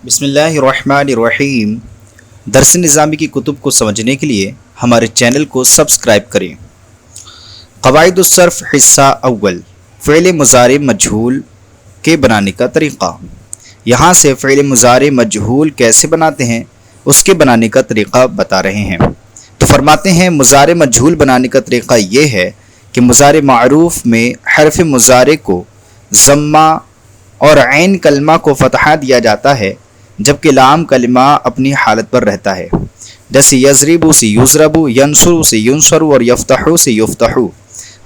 بسم اللہ الرحمن الرحیم۔ درس نظامی کی کتب کو سمجھنے کے لیے ہمارے چینل کو سبسکرائب کریں۔ قواعد الصرف حصہ اول، فعل مضارع مجہول کے بنانے کا طریقہ۔ یہاں سے فعل مضارع مجہول کیسے بناتے ہیں اس کے بنانے کا طریقہ بتا رہے ہیں۔ تو فرماتے ہیں مضارع مجہول بنانے کا طریقہ یہ ہے کہ مضارع معروف میں حرف مضارع کو ضمہ اور عین کلمہ کو فتحہ دیا جاتا ہے، جبکہ لام کلمہ اپنی حالت پر رہتا ہے، جیسے یضرب سے یضرب، ینصر سے ینصر اور یفتح سے یفتح۔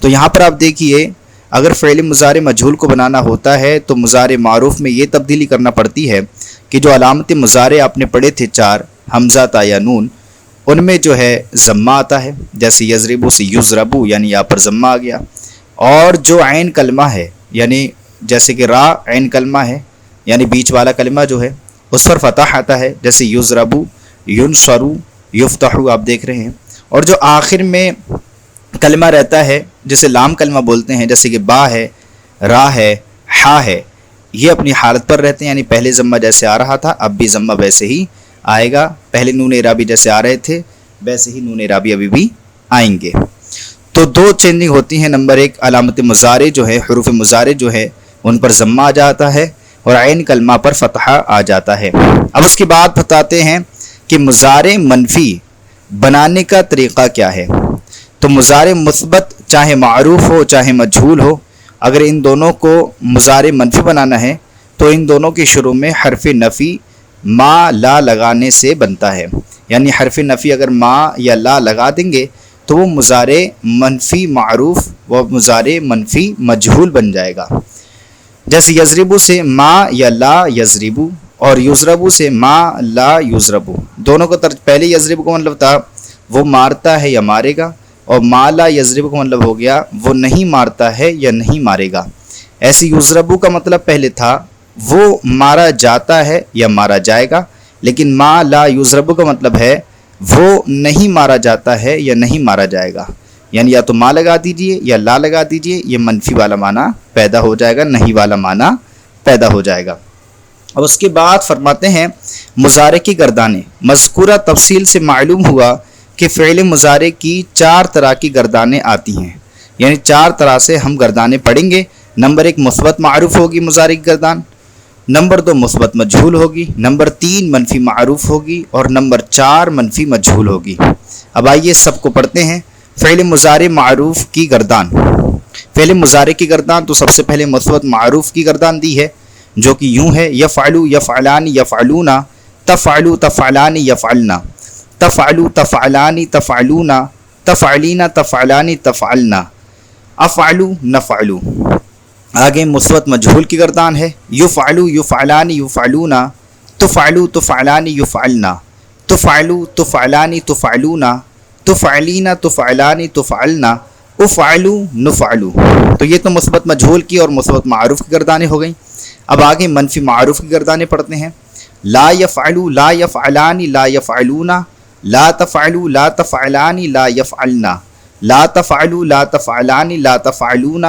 تو یہاں پر آپ دیکھیے، اگر فعل مضارع مجہول کو بنانا ہوتا ہے تو مضارع معروف میں یہ تبدیلی کرنا پڑتی ہے کہ جو علامت مضارع آپ نے پڑھے تھے 4 حمزہ تا یا نون، ان میں جو ہے ضمہ آتا ہے، جیسے یضرب سے یضرب، یعنی یہاں پر ضمہ آ گیا، اور جو عین کلمہ ہے یعنی جیسے کہ را عین کلمہ ہے یعنی بیچ والا کلمہ جو ہے اس پر فتح آتا ہے، جیسے یضرب، ینصر، یفتح آپ دیکھ رہے ہیں۔ اور جو آخر میں کلمہ رہتا ہے جسے لام کلمہ بولتے ہیں، جیسے کہ با ہے، را ہے، حا ہے، یہ اپنی حالت پر رہتے ہیں، یعنی پہلے ضمہ جیسے آ رہا تھا اب بھی ضمہ ویسے ہی آئے گا، پہلے نون اعرابی جیسے آ رہے تھے ویسے ہی نون اعرابی ابھی بھی آئیں گے۔ تو 2 چینجنگ ہوتی ہیں۔ نمبر 1، علامت مضارع جو ہے، حروف مضارع جو ہے ان پر ضمہ آ جاتا ہے اور عین کلمہ پر فتحہ آ جاتا ہے۔ اب اس کے بعد بتاتے ہیں کہ مضارع منفی بنانے کا طریقہ کیا ہے۔ تو مضارع مثبت چاہے معروف ہو چاہے مجہول ہو، اگر ان دونوں کو مضارع منفی بنانا ہے تو ان دونوں کے شروع میں حرف نفی ما لا لگانے سے بنتا ہے، یعنی حرف نفی اگر ما یا لا لگا دیں گے تو وہ مضارع منفی معروف و مضارع منفی مجہول بن جائے گا، جیسے یضرب سے ما یا لا یضرب اور یضرب سے ما لا یضرب۔ دونوں کا پہلے یضرب کا مطلب تھا وہ مارتا ہے یا مارے گا، اور ما لا یضرب کا مطلب ہو گیا وہ نہیں مارتا ہے یا نہیں مارے گا۔ ایسے یضرب کا مطلب پہلے تھا وہ مارا جاتا ہے یا مارا جائے گا، لیکن ما لا یضرب کا مطلب ہے وہ نہیں مارا جاتا ہے یا نہیں مارا جائے گا، یعنی یا تو ما لگا دیجئے یا لا لگا دیجئے، یہ منفی والا معنی پیدا ہو جائے گا، نہیں والا معنی پیدا ہو جائے گا۔ اب اس کے بعد فرماتے ہیں مضارع کی گردانیں۔ مذکورہ تفصیل سے معلوم ہوا کہ فعل مضارع کی 4 طرح کی گردانیں آتی ہیں، یعنی 4 طرح سے ہم گردانیں پڑھیں گے۔ نمبر 1 مثبت معروف ہوگی مضارع کی گردان، نمبر 2 مثبت مجہول ہوگی، نمبر 3 منفی معروف ہوگی، اور نمبر 4 منفی مجہول ہوگی۔ اب آئیے سب کو پڑھتے ہیں۔ فعل مضارع معروف کی گردان۔ فعل مضارع کی گردان تو سب سے پہلے مثبت معروف کی گردان دی ہے، جو کہ یوں ہے، یفعلو یفعلان یفعلون، تفعلو تفعلان یفعلنا، تفعلو تفعلان تفعلون، تفعلین تفعلان تفعلنا، افعلو نفعلو۔ آگے مثبت مجہول کی گردان ہے، یفعلو یفعلان یفعلون، تفعلو تفعلان یفعلنا، تفعلو تفعلان تفعلون، تفعلین تفعلان تفعلنا، افعلو نفعلو۔ تو یہ تو مثبت مجہول کی اور مثبت معروف کی گردانیں ہو گئیں۔ اب آگے منفی معروف کی گردانیں پڑھتے ہیں۔ لا یفعلو لا یفعلان لا یفعلون، لا تفعلو لا تفعلان لا یفعلنا، لا تفعلو لا تفعلان لا تفعلون،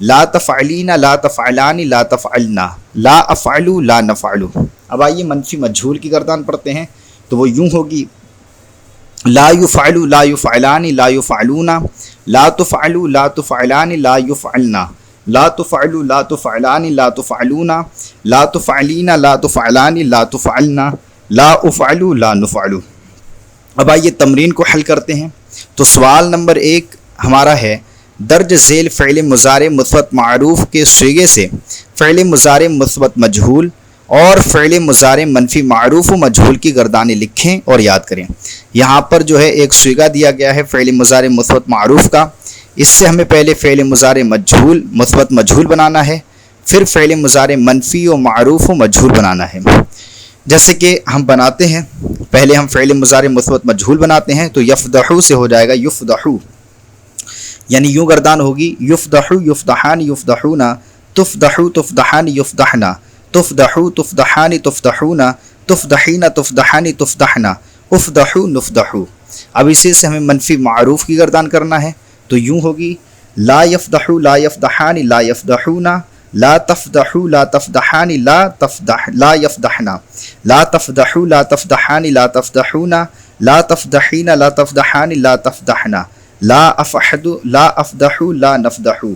لا تفعلین لا تفعلان لا تفعلنا، لا افعلو لا نفعلو۔ اب آئیے منفی مجہول کی گردان پڑھتے ہیں، تو وہ یوں ہوگی، لا یفعلو لا یفعلان لا یفعلون، لا تفعلو لا تفعلان لا یفعلنا، لا تفعلو لا تفعلان لا تفعلون، لا تفعلین لا تفعلان لا تفعلنا، لا افعلو لا نفعلو۔ اب آئیے تمرین کو حل کرتے ہیں۔ تو سوال نمبر 1 ہمارا ہے، درج ذیل فعل مضارع مثبت معروف کے صیغے سے فعل مضارع مثبت مجہول اور فعل مضارع منفی معروف و مجہول کی گردانیں لکھیں اور یاد کریں۔ یہاں پر جو ہے ایک صیغہ دیا گیا ہے فعل مضارع مثبت معروف کا، اس سے ہمیں پہلے فعل مضارع مجہول مثبت مجہول بنانا ہے، پھر فعل مضارع منفی و معروف و مجہول بنانا ہے۔ جیسے کہ ہم بناتے ہیں، پہلے ہم فعل مضارع مثبت مجہول بناتے ہیں، تو یفدحو سے ہو جائے گا یفدحو، یعنی یوں گردان ہوگی، یفدحو یفدحان یفدحون، تفدحو تفدحان یفدحنا، تفدحو تفدحان تفدحون، تفدحین تفدحان تفدحنا، افدحو نفدحو۔ اب اسی سے ہمیں منفی معروف کی گردان کرنا ہے، تو یوں ہوگی، لا یفدحو لا یفدحان لا یفدحون، لا تفضحوا لا تفضحان لا يفضحنا، لا تفضحوا لا تفضحان لا تفضحون، لا تفضحین لا تفضحان لا تفضحنا، لا افضحوا لا نفضحوا۔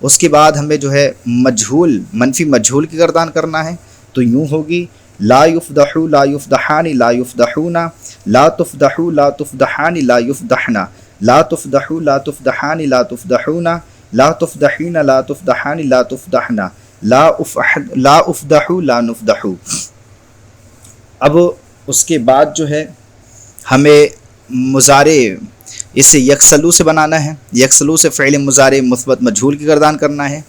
اس کے بعد ہمیں جو ہے مجہول منفی مجہول کی گردان کرنا ہے، تو یوں ہوگی لا یفضحوا لا یفضحان لا یفضحون، لا تفضحوا لا تفضحان لا یفضحنا، لا تفضحوا لا تفضحان لا تفضحون، لا تفضحین لا تفضحان لا تفضحنا، لا افضحوا لا نفضحوا۔ اب اس کے بعد جو ہے ہمیں مضارع اسے یکسلو سے بنانا ہے، یکسلو سے فعل مضارع مثبت مجہول کی گردان کرنا ہے،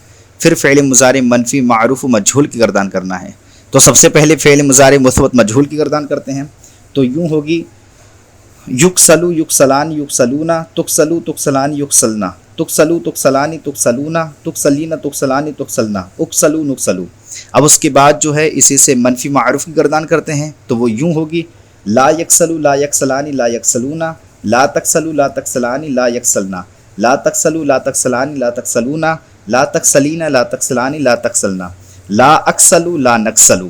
پھر فعل مضارع منفی معروف و مجہول کی گردان کرنا ہے۔ تو سب سے پہلے فعل مضارع مثبت مجہول کی گردان کرتے ہیں، تو یوں ہوگی یکسلو یکسلان یکسلون، تکسلو تکسلان یکسلنا، تکسلو تکسلانی تکسلونا، تکسلین تکسلانی تکسلنا، اکسلو نکسلو۔ اب اس کے بعد جو ہے اسی سے منفی معروف کی گردان کرتے ہیں، تو وہ یوں ہوگی لا یکسلو لا یکسلانی لا یکسلونا، لا تکسلو لا تکسلانی لا یکسلنا، لا تکسلو لا تکسلانی لا تکسلونا، لا تکسلین لا تکسلانی لا تکسلنا، لا اکسلو لا نکسلو۔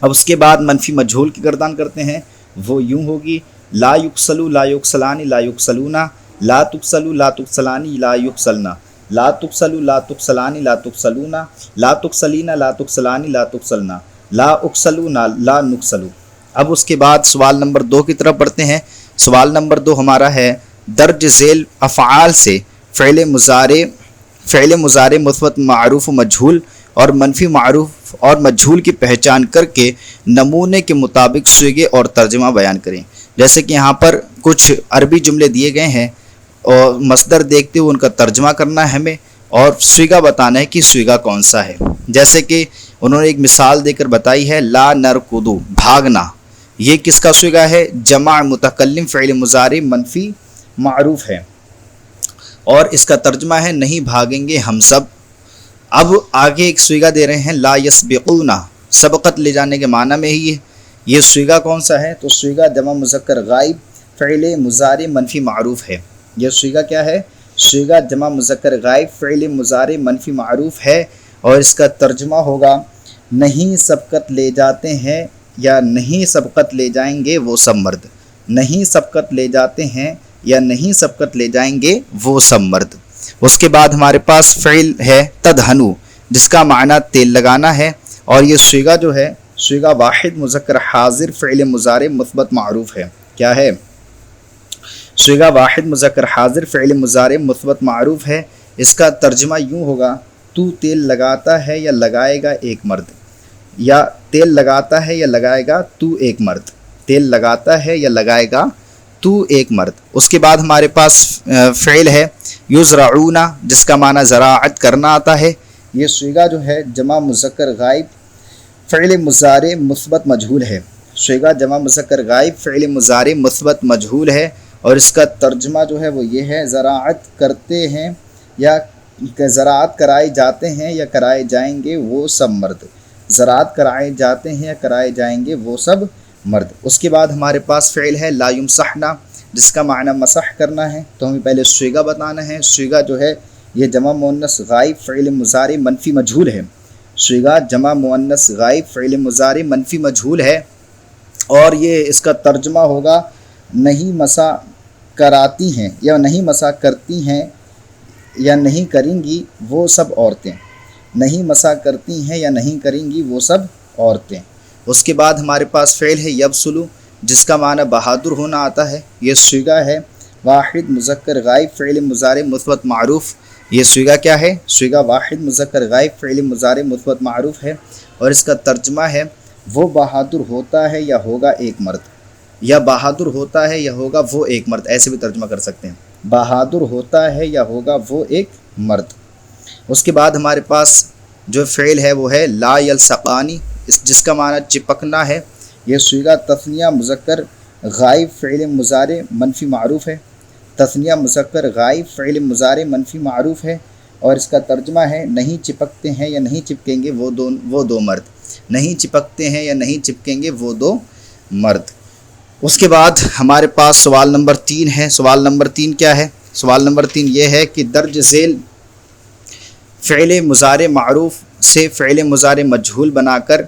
اب اس کے بعد منفی مجہول کی گردان کرتے ہیں، وہ یوں ہوگی لا یکسلو لا یکسلانی لا یکسلونا، لا تکسلو لا تکسلانی لا یکسلنا، لا تکسلو لا تکسلانی لا تکسلونا، لا تکسلین لا تکسلانی لا تکسلنا، لا اکسلو لا نکسلو۔ اب اس کے بعد سوال نمبر 2 کی طرف بڑھتے ہیں۔ سوال نمبر 2 ہمارا ہے درج ذیل افعال سے فعل مضارع مثبت معروف و مجہول اور منفی معروف اور مجہول کی پہچان کر کے نمونے کے مطابق صیغے اور ترجمہ بیان کریں۔ جیسے کہ یہاں پر کچھ عربی جملے دیے گئے ہیں اور مصدر دیکھتے ہوئے ان کا ترجمہ کرنا ہے ہمیں، اور صیغہ بتانا ہے کہ صیغہ کون سا ہے۔ جیسے کہ انہوں نے ایک مثال دے کر بتائی ہے لا نرکض بھاگنا، یہ کس کا صیغہ ہے؟ جمع متکلم فعل مضارع منفی معروف ہے، اور اس کا ترجمہ ہے نہیں بھاگیں گے ہم سب۔ اب آگے ایک صیغہ دے رہے ہیں لا یسبقون، سبقت لے جانے کے معنی میں ہی یہ صیغہ کون سا ہے؟ تو صیغہ جمع مذکر غائب فعل مضارع منفی معروف ہے۔ یہ صیغہ کیا ہے؟ صیغہ جمع مذکر غائب فعل مضارع منفی معروف ہے، اور اس کا ترجمہ ہوگا نہیں سبقت لے جاتے ہیں یا نہیں سبقت لے جائیں گے وہ سب مرد، نہیں سبقت لے جاتے ہیں یا نہیں سبقت لے جائیں گے وہ سب مرد۔ اس کے بعد ہمارے پاس فعل ہے تدہنو، جس کا معنی تیل لگانا ہے، اور یہ صیغہ جو ہے صیغہ واحد مذکر حاضر فعل مضارع مثبت معروف ہے۔ کیا ہے؟ صیغہ واحد مذکر حاضر فعل مضارع مثبت معروف ہے۔ اس کا ترجمہ یوں ہوگا تو تیل لگاتا ہے یا لگائے گا ایک مرد، یا تیل لگاتا ہے یا لگائے گا تو ایک مرد، تیل لگاتا ہے یا لگائے گا تو ایک مرد۔ اس کے بعد ہمارے پاس فعل ہے یزرعون، جس کا معنی زراعت کرنا آتا ہے۔ یہ صیغہ جو ہے جمع مذکر غائب فعل مضارع مثبت مجہول ہے، صیغہ جمع مذکر غائب فعل مضارع مثبت مجہول ہے، اور اس کا ترجمہ جو ہے وہ یہ ہے زراعت کرتے ہیں یا زراعت کرائے جاتے ہیں یا کرائے جائیں گے وہ سب مرد، زراعت کرائے جاتے ہیں یا کرائے جائیں گے وہ سب مرد۔ اس کے بعد ہمارے پاس فعل ہے لا یمسحنا، جس کا معنی مسح کرنا ہے، تو ہمیں پہلے صیغہ بتانا ہے۔ صیغہ جو ہے یہ جمع مؤنث غائب فعل مضارع منفی مجہول ہے، صیغہ جمع مؤنث غائب فعل مضارع منفی مجہول ہے، اور یہ اس کا ترجمہ ہوگا نہیں مسا کراتی ہیں یا نہیں مسا کرتی ہیں یا نہیں کریں گی وہ سب عورتیں، نہیں مسا کرتی ہیں یا نہیں کریں گی وہ سب عورتیں۔ اس کے بعد ہمارے پاس فعل ہے یبسلو، جس کا معنی بہادر ہونا آتا ہے۔ یہ صیغہ ہے واحد مذکر غائب فعل مضارع مثبت معروف۔ یہ صیغہ کیا ہے؟ صیغہ واحد مذکر غائب فعل مضارع مثبت معروف ہے، اور اس کا ترجمہ ہے وہ بہادر ہوتا ہے یا ہوگا ایک مرد، یا بہادر ہوتا ہے یا ہوگا وہ ایک مرد، ایسے بھی ترجمہ کر سکتے ہیں، بہادر ہوتا ہے یا ہوگا وہ ایک مرد۔ اس کے بعد ہمارے پاس جو فعل ہے وہ ہے لا یلصقانی، جس کا معنی چپکنا ہے۔ یہ صیغہ تثنیہ مذکر غائب فعل مضارع منفی معروف ہے، تثنیہ مذکر غائب فعل مضارع منفی معروف ہے، اور اس کا ترجمہ ہے نہیں چپکتے ہیں یا نہیں چپکیں گے وہ دو مرد، نہیں چپکتے ہیں یا نہیں چپکیں گے وہ دو مرد۔ اس کے بعد ہمارے پاس سوال نمبر 3 ہے۔ سوال نمبر 3 کیا ہے؟ سوال نمبر 3 یہ ہے کہ درج ذیل فعل مضارع معروف سے فعل مضارع مجہول بنا کر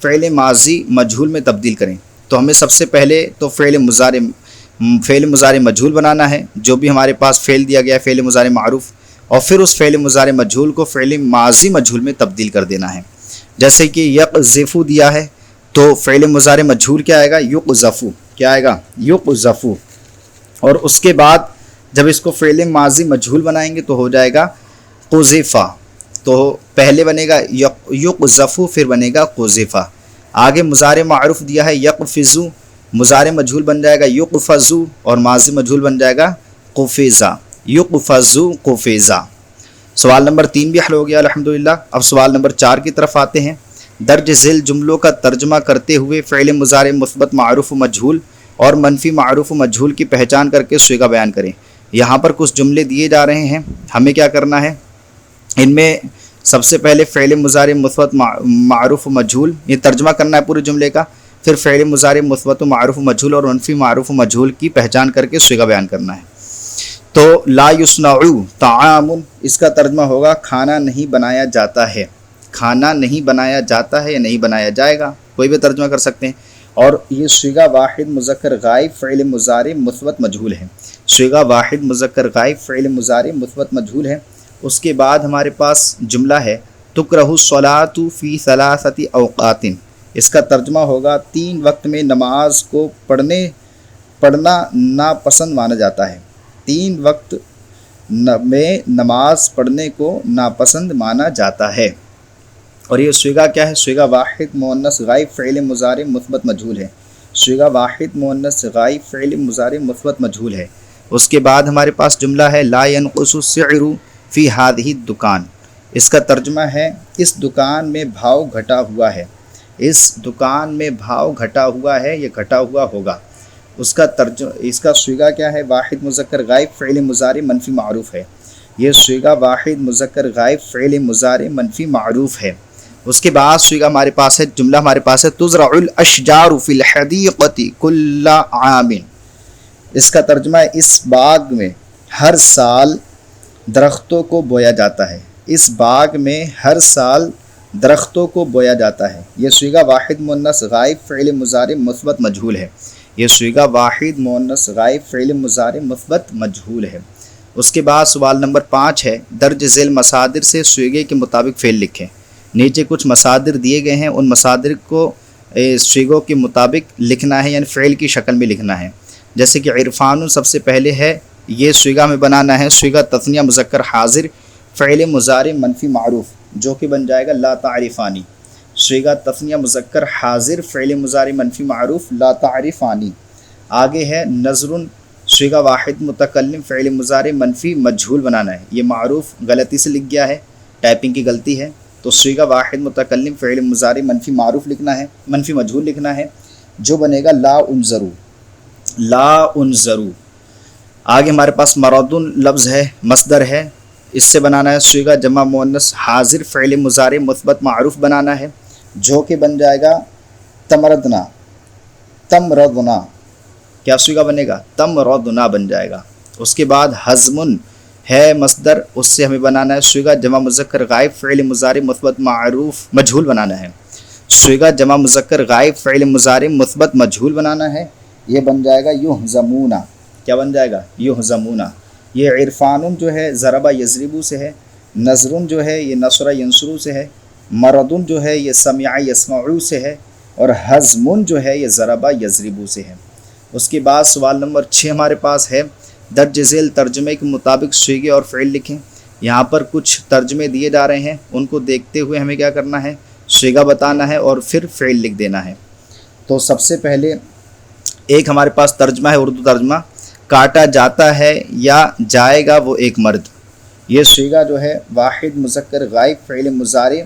فعل ماضی مجہول میں تبدیل کریں۔ تو ہمیں سب سے پہلے تو فعل مضارع مجہول بنانا ہے، جو بھی ہمارے پاس فعل دیا گیا ہے فعل مضارع معروف، اور پھر اس فعل مضارع مجہول کو فعل ماضی مجہول میں تبدیل کر دینا ہے۔ جیسے کہ یقذف دیا ہے تو فعل مضارع مجہول کیا آئے گا؟ یقذف، کیا آئے گا؟ یقذف، اور اس کے بعد جب اس کو فعل ماضی مجہول بنائیں گے تو ہو جائے گا قذف۔ تو پہلے بنے گا یقذف، پھر بنے گا قذف۔ آگے مضارع معروف دیا ہے یقفز، مضارع مجہول بن جائے گا یقفز، اور ماضی مجہول بن جائے گا قفزا، یقفز قفزا۔ سوال نمبر 3 بھی حل ہو گیا الحمدللہ۔ اب سوال نمبر 4 کی طرف آتے ہیں۔ درج ذیل جملوں کا ترجمہ کرتے ہوئے فعل مضارع مثبت معروف و مجہول اور منفی معروف و مجہول کی پہچان کر کے صیغہ بیان کریں۔ یہاں پر کچھ جملے دیے جا رہے ہیں، ہمیں کیا کرنا ہے؟ ان میں سب سے پہلے فعل مضارع مثبت معروف و مجہول، یہ ترجمہ کرنا ہے پورے جملے کا، پھر فعل مضارع مثبت و معروف و مجہول اور منفی معروف و مجہول کی پہچان کر کے صیغہ بیان کرنا ہے۔ تو لا یصنع طعام، اس کا ترجمہ ہوگا کھانا نہیں بنایا جاتا ہے، کھانا نہیں بنایا جاتا ہے یا نہیں بنایا جائے گا، کوئی بھی ترجمہ کر سکتے ہیں۔ اور یہ صیغہ واحد مذکر غائب فعل مضارع مثبت مجہول ہے، صیغہ واحد مذکر غائب فعل مضارع مثبت مجہول ہے۔ اس کے بعد ہمارے پاس جملہ ہے تکرہ الصلاۃ فی ثلاثۃ اوقات، اس کا ترجمہ ہوگا 3 وقت میں نماز کو پڑھنا ناپسند مانا جاتا ہے، 3 وقت میں نماز پڑھنے کو ناپسند مانا جاتا ہے۔ اور یہ صیغہ کیا ہے؟ صیغہ واحد مؤنث غائب فعل مضارع مثبت مجہول ہے، صیغہ واحد مؤنث غائب فعل مضارع مثبت مجہول ہے۔ اس کے بعد ہمارے پاس جملہ ہے لا ينقص السعر فی هذه الدکان، اس کا ترجمہ ہے اس دکان میں بھاؤ گھٹا ہوا ہے، اس دکان میں بھاؤ گھٹا ہوا ہے، یہ گھٹا ہوا ہوگا۔ اس کا صیغہ کیا ہے؟ واحد مذکر غائب فعل مضارع منفی معروف ہے، یہ صیغہ واحد مذکر غائب فعل مضارع منفی معروف ہے۔ اس کے بعد صیغہ ہمارے پاس ہے، جملہ ہمارے پاس ہے تزرع الاشجار فی الحدیقۃ کل عام، اس کا ترجمہ ہے اس باغ میں ہر سال درختوں کو بویا جاتا ہے، اس باغ میں ہر سال درختوں کو بویا جاتا ہے۔ یہ صیغہ واحد مؤنث غائب فعل مضارع مثبت مجہول ہے، یہ صیغہ واحد مؤنث غائب فعل مضارع مثبت مجہول ہے۔ اس کے بعد سوال نمبر 5 ہے درج ذیل مصادر سے صیغے کے مطابق فعل لکھیں۔ نیچے کچھ مصادر دیے گئے ہیں، ان مصادر کو صیغوں کے مطابق لکھنا ہے، یعنی فعل کی شکل میں لکھنا ہے۔ جیسے کہ عرفان سب سے پہلے ہے، یہ صیغہ میں بنانا ہے صیغہ تثنیہ مذکر حاضر فعل مضارع منفی معروف، جو کہ بن جائے گا لا تعرفانی، صیغہ تثنیہ مذکر حاضر فعل مضارع منفی معروف لا تعرفانی۔ آگے ہے نظر، صیغہ واحد متکلم فعل مضارع منفی مجہول بنانا ہے، یہ معروف غلطی سے لکھ گیا ہے، ٹائپنگ کی غلطی ہے، تو صیغہ واحد متکلم فعل مضارع منفی معروف لکھنا ہے، منفی مجہول لکھنا ہے، جو بنے گا لا انظروا، لا انظروا۔ آگے ہمارے پاس مرد لفظ ہے، مصدر ہے، اس سے بنانا ہے صیغہ جمع مؤنث حاضر فعل مضارع مثبت معروف بنانا ہے، جو کہ بن جائے گا تمردنا، تمردنا، کیا صیغہ بنے گا؟ تمردنا بن جائے گا۔ اس کے بعد حزم ہے مصدر، اس سے ہمیں بنانا ہے صیغہ جمع مذکر غائب فعل مضارع مثبت معروف مجہول بنانا ہے، صیغہ جمع مذکر غائب فعل مضارع مثبت مجہول بنانا ہے، یہ بن جائے گا یحزمون، کیا بن جائے گا؟ یحزمون۔ یہ عرفان جو ہے ضربہ یضربو سے ہے، نظر جو ہے یہ نصر ینصرو سے ہے، مرد جو ہے یہ سمع یسمعو سے ہے، اور حزم جو ہے یہ ضربہ یضربو سے ہے۔ اس کے بعد سوال نمبر 6 ہمارے پاس ہے درج ذیل ترجمے کے مطابق صیغے اور فعل لکھیں۔ یہاں پر کچھ ترجمے دیے جا رہے ہیں، ان کو دیکھتے ہوئے ہمیں کیا کرنا ہے؟ صیغہ بتانا ہے اور پھر فعل لکھ دینا ہے۔ تو سب سے پہلے ایک ہمارے پاس ترجمہ ہے، اردو ترجمہ، کاٹا جاتا ہے یا جائے گا وہ ایک مرد، یہ صیغہ جو ہے واحد مذکر غائب فعل مضارع،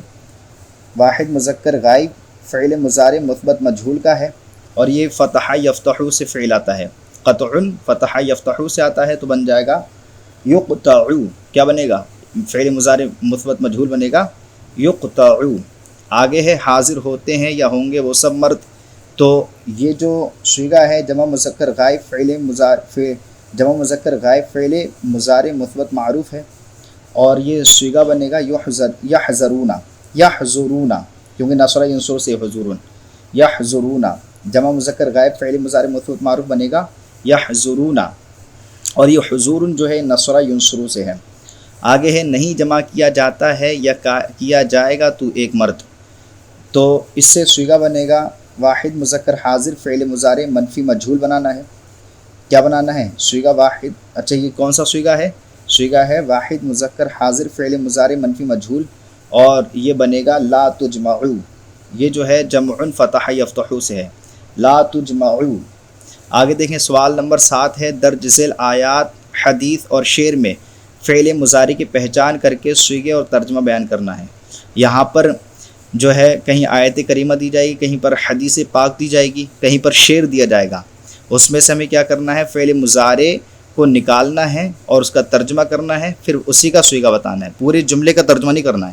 واحد مذکر غائب فعل مضارع مثبت مجہول کا ہے، اور یہ فتح یفتح سے فعل آتا ہے، قطع فتح یفتح سے آتا ہے، تو بن جائے گا یقطع، کیا بنے گا؟ فعل مضارع مثبت مجہول بنے گا یقطع۔ آگے ہے حاضر ہوتے ہیں یا ہوں گے وہ سب مرد، تو یہ جو صیغہ ہے جمع مذکر غائب فعل مضارع مثبت معروف ہے، اور یہ سیغہ بنے گا یحذرونا، یحذرونا، کیونکہ نصر ینصر سے حضورن، یحذرونا جمع مذکر غائب فعل مضارع مثبت معروف بنے گا یحذرونا، اور یہ حضورن جو ہے نصر ینصر سے ہے۔ آگے ہے نہیں جمع کیا جاتا ہے یا کیا جائے گا تو ایک مرد، تو اس سے سیغہ بنے گا واحد مذکر حاضر فعل مضارع منفی مجہول بنانا ہے۔ کیا بنانا ہے؟ سیغہ واحد، اچھا یہ کون سا سیغہ ہے؟ سیغہ ہے واحد مذکر حاضر فعل مضارع منفی مجہول، اور یہ بنے گا لا تجمعو، یہ جو ہے جمع فتح یفتح سے ہے، لا تجمعو۔ آگے دیکھیں سوال نمبر 7 ہے درج ذیل آیات حدیث اور شعر میں فعل مضارع کی پہچان کر کے صیغے اور ترجمہ بیان کرنا ہے۔ یہاں پر جو ہے کہیں آیت کریمہ دی جائے گی، کہیں پر حدیث پاک دی جائے گی، کہیں پر شعر دیا جائے گا۔ اس میں سے ہمیں کیا کرنا ہے؟ فعل مضارع کو نکالنا ہے اور اس کا ترجمہ کرنا ہے، پھر اسی کا صیغہ بتانا ہے، پورے جملے کا ترجمہ نہیں کرنا ہے،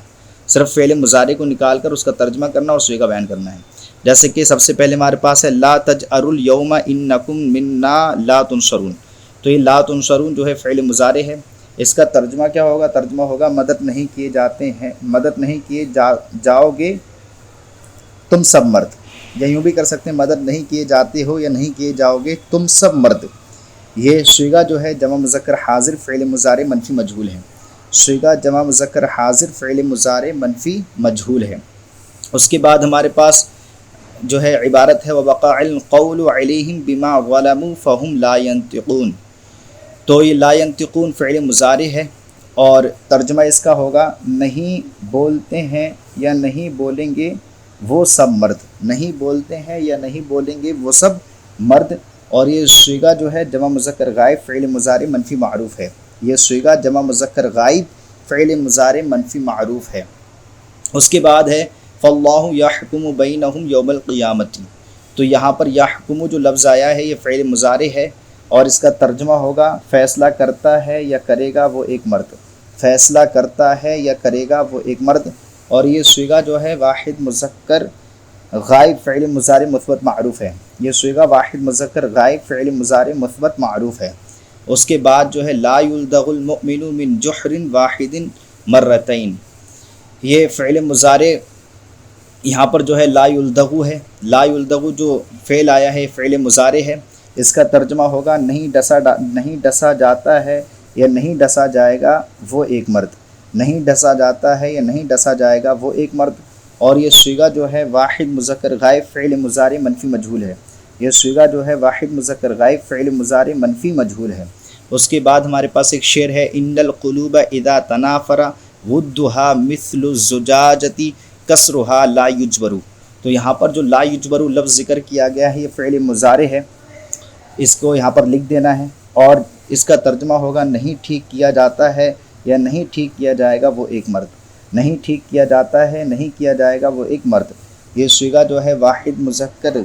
صرف فعل مضارع کو نکال کر اس کا ترجمہ کرنا اور صیغہ بیان کرنا ہے۔ جیسے کہ سب سے پہلے ہمارے پاس ہے لا تجأروا اليوم انکم منا لا تنصرون، تو یہ لا تنصرون جو ہے فعل مضارع ہے، اس کا ترجمہ کیا ہوگا؟ ترجمہ ہوگا مدد نہیں کیے جاتے ہیں، مدد نہیں کیے جاؤ گے تم سب مرد، یا یوں بھی کر سکتے ہیں مدد نہیں کیے جاتے ہو یا نہیں کیے جاؤ گے تم سب مرد۔ یہ صیغہ جو ہے جمع مذکر حاضر فعل مضارع منفی مجہول ہے، صیغہ جمع مذکر حاضر فعل مضارع منفی مجہول ہے۔ اس کے بعد ہمارے پاس جو ہے عبارت ہے وَوَقَعَ الْقَوْلُ عَلَيْهِمْ بِمَا ظَلَمُوا فَهُمْ لَا يَنْطِقُونَ، تو یہ لا ينطقون فعل مضارع ہے اور ترجمہ اس کا ہوگا نہیں بولتے ہیں یا نہیں بولیں گے وہ سب مرد، نہیں بولتے ہیں یا نہیں بولیں گے وہ سب مرد، اور یہ صیغہ جو ہے جمع مذکر غائب فعل مضارع منفی معروف ہے، یہ صیغہ جمع مذکر غائب فعل مضارع منفی معروف ہے۔ اس کے بعد ہے فاللہ یحکم بینہم یوم القیامت، تو یہاں پر یحکم جو لفظ آیا ہے یہ فعل مضارع ہے اور اس کا ترجمہ ہوگا فیصلہ کرتا ہے یا کرے گا وہ ایک مرد، فیصلہ کرتا ہے یا کرے گا وہ ایک مرد، اور یہ صیغہ جو ہے واحد مذکر غائب فعل مضارع مثبت معروف ہے، یہ صیغہ واحد مذکر غائب فعل مضارع مثبت معروف ہے۔ اس کے بعد جو ہے لا یلدغ المؤمن من جحر واحد مرتین، یہ فعل مضارع یہاں پر جو ہے لا یلدغ ہے، لا یلدغ جو فعل آیا ہے فعل مضارع ہے، اس کا ترجمہ ہوگا نہیں ڈسا جاتا ہے یا نہیں ڈسا جائے گا وہ ایک مرد، نہیں ڈسا جاتا ہے یا نہیں ڈسا جائے گا وہ ایک مرد، اور یہ صیغہ جو ہے واحد مذکر غائب فعل مضارع منفی مجہول ہے، یہ صیغہ جو ہے واحد مذکر غائب فعل مضارع منفی مجہول ہے۔ اس کے بعد ہمارے پاس ایک شعر ہے ان القلوب اذا تنافر ودھا مثل الزجاجۃ کسرھا لا یجبر، تو یہاں پر جو لا یجبر لفظ ذکر کیا گیا ہے یہ فعل مضارع ہے، اس کو یہاں پر لکھ دینا ہے، اور اس کا ترجمہ ہوگا نہیں ٹھیک کیا جاتا ہے یا نہیں ٹھیک کیا جائے گا وہ ایک مرد، نہیں ٹھیک کیا جاتا ہے نہیں کیا جائے گا وہ ایک مرد، یہ صیغہ جو ہے واحد مذکر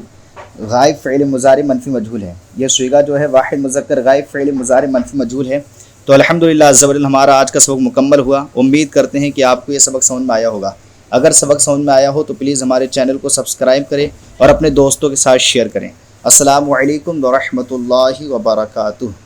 غائب فعل مضارع منفی مجہول ہے، یہ صیغہ جو ہے واحد مذکر غائب فعل مضارع منفی مجہول ہے۔ تو الحمدللہ عز و جل ہمارا آج کا سبق مکمل ہوا، امید کرتے ہیں کہ آپ کو یہ سبق سمجھ میں آیا ہوگا۔ اگر سبق سمجھ میں آیا ہو تو پلیز ہمارے چینل کو سبسکرائب کریں اور اپنے دوستوں کے ساتھ شیئر کریں۔ السلام علیکم ورحمۃ اللہ وبرکاتہ۔